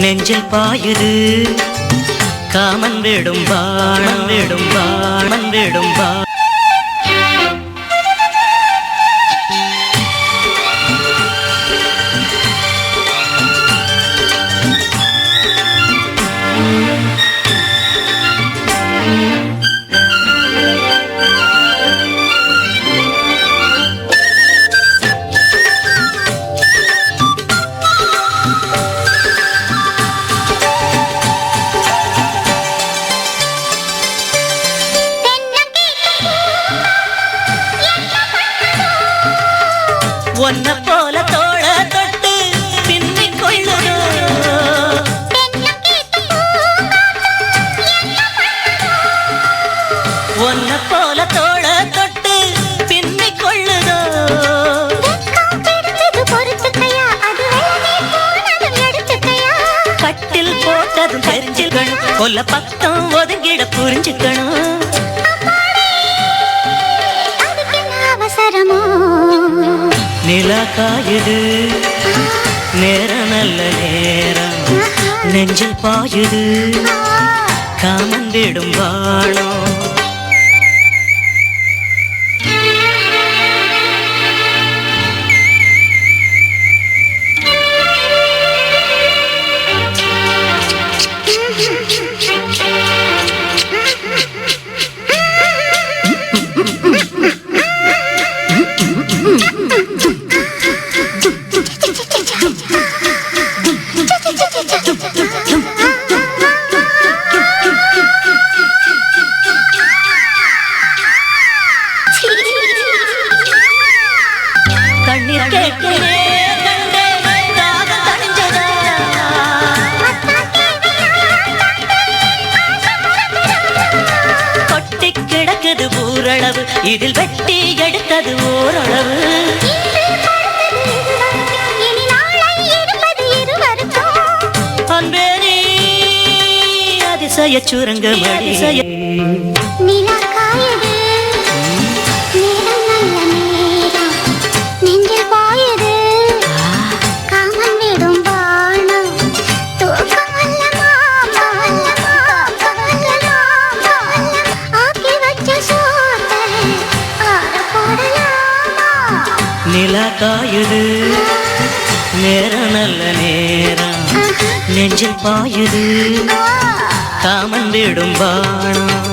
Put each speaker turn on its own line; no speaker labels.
நெஞ்சில் பாயுது காமன் விடும் பாணம் விடும் பாணம் விடும் பா ஒன்ன போல தோள தொட்டு பின்னிக் கொள்ளுதோ ஒன்ன போல தோள தொட்டு பின்னிக் கொள்ளுதோ கட்டில் போட்டதும் தெரிஞ்சுக்கணும் கொல்ல பக்கம் ஒதுங்கிட புரிஞ்சுக்கணும் நிலா காயுது நேரம் நல்ல நேரம் நெஞ்சில் பாயுது காமன் விடும் வாழம் ஊரளவு இதில் வெட்டி எடுத்தது ஓரளவு அன்பேரி அதிசய சுரங்கம் அதிசய நிலா காயுது நேரம் நல்ல நேரம் நெஞ்சில் பாயுது காமன் விடும் பாணம்